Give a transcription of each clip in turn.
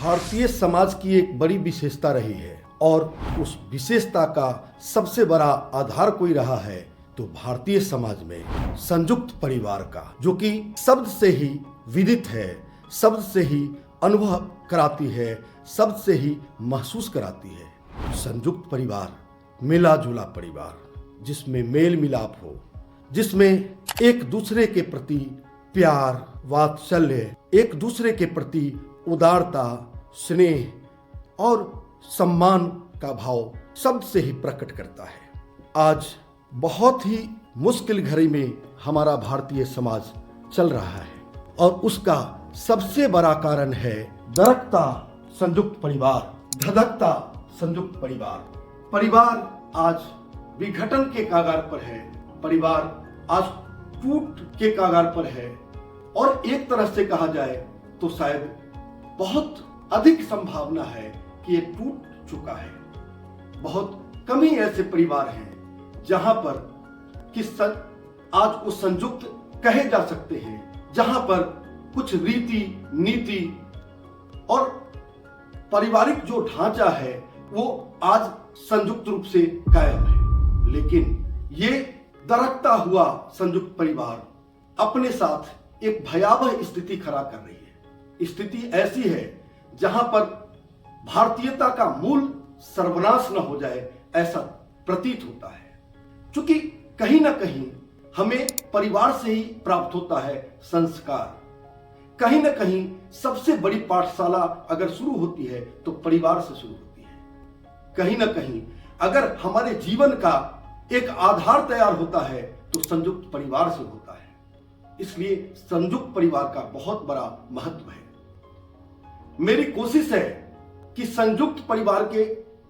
भारतीय समाज की एक बड़ी विशेषता रही है और उस विशेषता का सबसे बड़ा आधार कोई रहा है तो भारतीय समाज में संयुक्त परिवार का, जो कि शब्द से ही विदित है, शब्द से ही अनुभव कराती है, शब्द से ही महसूस कराती है। संयुक्त परिवार, मिला जुला परिवार, जिसमें मेल मिलाप हो, जिसमें एक दूसरे के प्रति प्यार, वात्सल्य, एक दूसरे के प्रति उदारता, स्नेह और सम्मान का भाव शब्द से ही प्रकट करता है। आज बहुत ही मुश्किल घड़ी में हमारा भारतीय समाज चल रहा है और उसका सबसे बड़ा कारण है दरकता संयुक्त परिवार, धधकता संयुक्त परिवार। परिवार आज विघटन के कगार पर है, परिवार आज टूट के कगार पर है और एक तरह से कहा जाए तो शायद बहुत अधिक संभावना है कि ये टूट चुका है। बहुत कम ही ऐसे परिवार हैं जहां पर कि आज वो संयुक्त कहे जा सकते हैं, जहां पर कुछ रीति नीति और पारिवारिक जो ढांचा है वो आज संयुक्त रूप से कायम है। लेकिन ये दरकता हुआ संयुक्त परिवार अपने साथ एक भयावह स्थिति खड़ा कर रही है। स्थिति ऐसी है जहां पर भारतीयता का मूल सर्वनाश न हो जाए, ऐसा प्रतीत होता है। क्योंकि कहीं ना कहीं हमें परिवार से ही प्राप्त होता है संस्कार। कहीं ना कहीं सबसे बड़ी पाठशाला अगर शुरू होती है तो परिवार से शुरू होती है। कहीं ना कहीं अगर हमारे जीवन का एक आधार तैयार होता है तो संयुक्त परिवार से होता है। इसलिए संयुक्त परिवार का बहुत बड़ा महत्व है। मेरी कोशिश है कि संयुक्त परिवार के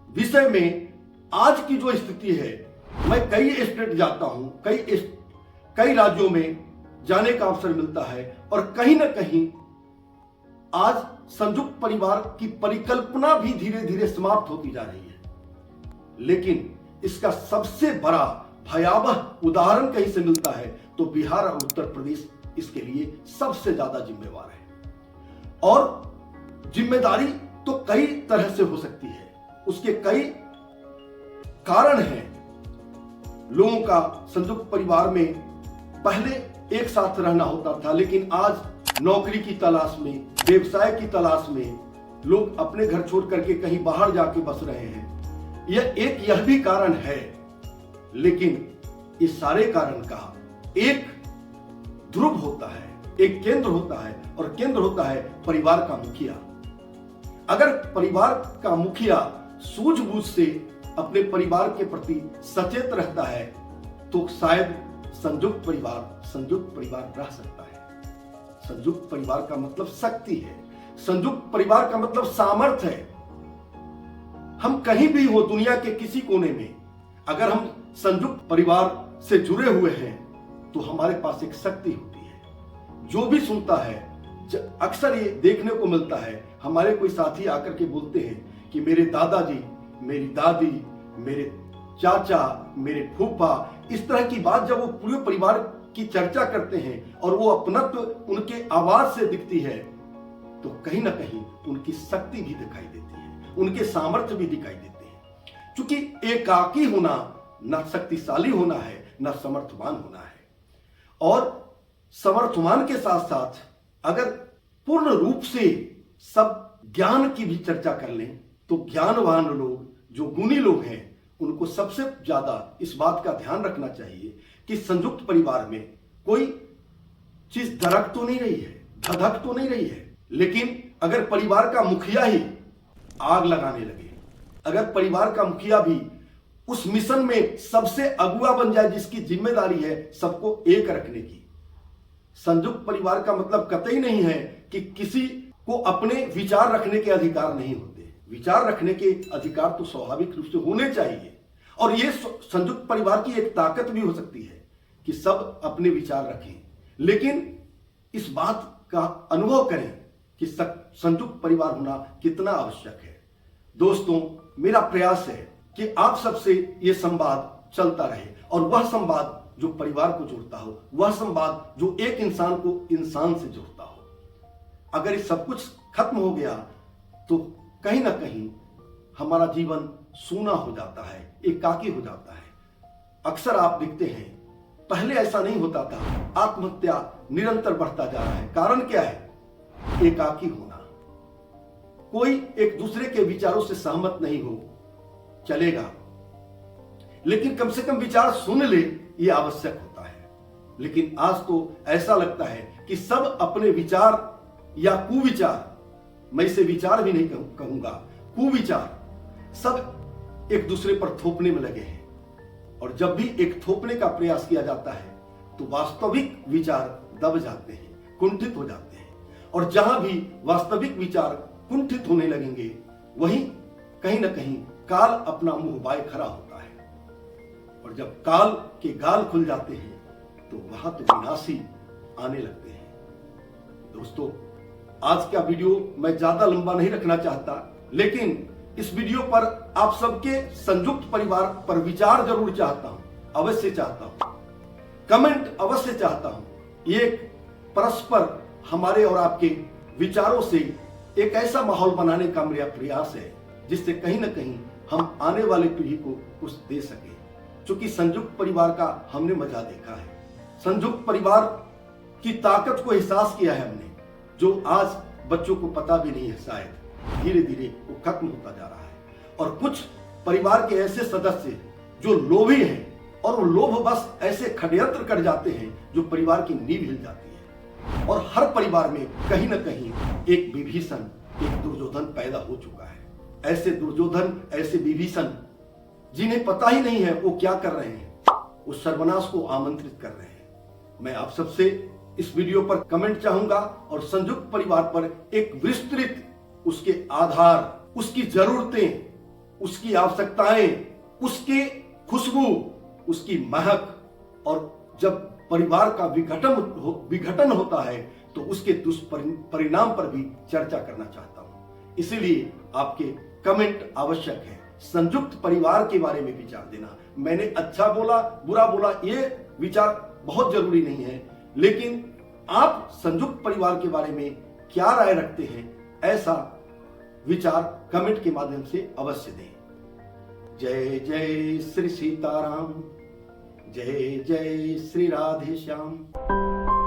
विषय में आज की जो स्थिति है, मैं कई स्टेट जाता हूं, कई राज्यों में जाने का अवसर मिलता है और कहीं ना कहीं आज संयुक्त परिवार की परिकल्पना भी धीरे धीरे समाप्त होती जा रही है। लेकिन इसका सबसे बड़ा भयावह उदाहरण कहीं से मिलता है तो बिहार और उत्तर प्रदेश इसके लिए सबसे ज्यादा जिम्मेवार है। और जिम्मेदारी तो कई तरह से हो सकती है, उसके कई कारण हैं। लोगों का संयुक्त परिवार में पहले एक साथ रहना होता था, लेकिन आज नौकरी की तलाश में, व्यवसाय की तलाश में लोग अपने घर छोड़ करके कहीं बाहर जाके बस रहे हैं। यह भी कारण है, लेकिन इस सारे कारण का एक ध्रुव होता है, एक केंद्र होता है और केंद्र होता है परिवार का मुखिया। अगर परिवार का मुखिया सूझबूझ से अपने परिवार के प्रति सचेत रहता है तो शायद संयुक्त परिवार रह सकता है। संयुक्त परिवार का मतलब शक्ति है, संयुक्त परिवार का मतलब सामर्थ्य है। हम कहीं भी हो दुनिया के किसी कोने में, अगर हम संयुक्त परिवार से जुड़े हुए हैं तो हमारे पास एक शक्ति होती है। जो भी सुनता है, अक्सर ये देखने को मिलता है, हमारे कोई साथी आकर के बोलते हैं कि मेरे दादाजी, मेरी दादी, मेरे चाचा, मेरे फूफा, इस तरह की बात जब वो पूरे परिवार की चर्चा करते हैं और वो अपनत्व उनके आवाज से दिखती है तो कहीं ना कहीं उनकी शक्ति भी दिखाई देती है, उनके सामर्थ्य भी दिखाई देते हैं। क्योंकि एकाकी होना न शक्तिशाली होना है, न समर्थवान होना है। और समर्थवान के साथ साथ अगर पूर्ण रूप से सब ज्ञान की भी चर्चा कर लें तो ज्ञानवान लोग, जो गुणी लोग हैं, उनको सबसे ज्यादा इस बात का ध्यान रखना चाहिए कि संयुक्त परिवार में कोई चीज दरक तो नहीं रही है, धधक तो नहीं रही है। लेकिन अगर परिवार का मुखिया ही आग लगाने लगे, अगर परिवार का मुखिया भी उस मिशन में सबसे अगुआ बन जाए जिसकी जिम्मेदारी है सबको एक रखने की। संयुक्त परिवार का मतलब कतई नहीं है कि किसी को अपने विचार रखने के अधिकार नहीं होते। विचार रखने के अधिकार तो स्वाभाविक रूप से होने चाहिए और यह संयुक्त परिवार की एक ताकत भी हो सकती है कि सब अपने विचार रखें। लेकिन इस बात का अनुभव करें कि संयुक्त परिवार होना कितना आवश्यक है। दोस्तों, मेरा प्रयास है कि आप सबसे यह संवाद चलता रहे और वह संवाद जो परिवार को जोड़ता हो, वह संवाद जो एक इंसान को इंसान से जोड़ता हो। अगर ये सब कुछ खत्म हो गया तो कहीं ना कहीं हमारा जीवन सूना हो जाता है, एकाकी हो जाता है। अक्सर आप देखते हैं, पहले ऐसा नहीं होता था, आत्महत्या निरंतर बढ़ता जा रहा है। कारण क्या है? एकाकी होना। कोई एक दूसरे के विचारों से सहमत नहीं हो चलेगा, लेकिन कम से कम विचार सुन ले, ये आवश्यक होता है। लेकिन आज तो ऐसा लगता है कि सब अपने विचार या कुविचार, मैं इसे विचार भी नहीं कहूंगा, कुविचार, सब एक दूसरे पर थोपने में लगे हैं। और जब भी एक थोपने का प्रयास किया जाता है तो वास्तविक विचार दब जाते हैं, कुंठित हो जाते हैं। और जहां भी वास्तविक विचार कुंठित होने लगेंगे, वहीं कहीं ना कहीं काल अपना मुंह बाय खड़ा होता है। और जब काल के गाल खुल जाते हैं तो वहां तो विनाशी आने लगते हैं। दोस्तों, आज का वीडियो मैं ज्यादा लंबा नहीं रखना चाहता, लेकिन इस वीडियो पर आप सबके संयुक्त परिवार पर विचार जरूर चाहता हूं, अवश्य चाहता हूं, कमेंट अवश्य चाहता हूं। ये परस्पर हमारे और आपके विचारों से एक ऐसा माहौल बनाने का मेरा प्रयास है जिससे कहीं ना कहीं हम आने वाली पीढ़ी को कुछ दे सके। क्योंकि संयुक्त परिवार का हमने मजा देखा है, संयुक्त परिवार की ताकत को एहसास किया है हमने, जो आज बच्चों को पता भी नहीं है। शायद धीरे धीरे वो खत्म होता जा रहा है। और कुछ परिवार के ऐसे सदस्य जो लोभी हैं और वो लोभ बस ऐसे षड्यंत्र कर जाते हैं जो परिवार की नींव हिल जाती है। और हर परिवार में कहीं ना कहीं एक विभीषण, एक दुर्योधन पैदा हो चुका है। ऐसे दुर्योधन, ऐसे विभीषण जिन्हें पता ही नहीं है वो क्या कर रहे हैं, उस सर्वनाश को आमंत्रित कर रहे हैं। मैं आप सबसे इस वीडियो पर कमेंट चाहूंगा और संयुक्त परिवार पर एक विस्तृत उसके आधार, उसकी जरूरतें, उसकी आवश्यकताएं, उसके खुशबू, उसकी महक, और जब परिवार का विघटन होता है तो उसके दुष्परिणाम पर भी चर्चा करना चाहता हूं। इसीलिए आपके कमेंट आवश्यक है। संयुक्त परिवार के बारे में विचार देना, मैंने अच्छा बोला, बुरा बोला, ये विचार बहुत जरूरी नहीं है, लेकिन आप संयुक्त परिवार के बारे में क्या राय रखते हैं, ऐसा विचार कमेंट के माध्यम से अवश्य दें। जय जय श्री सीताराम, जय जय श्री राधे श्याम।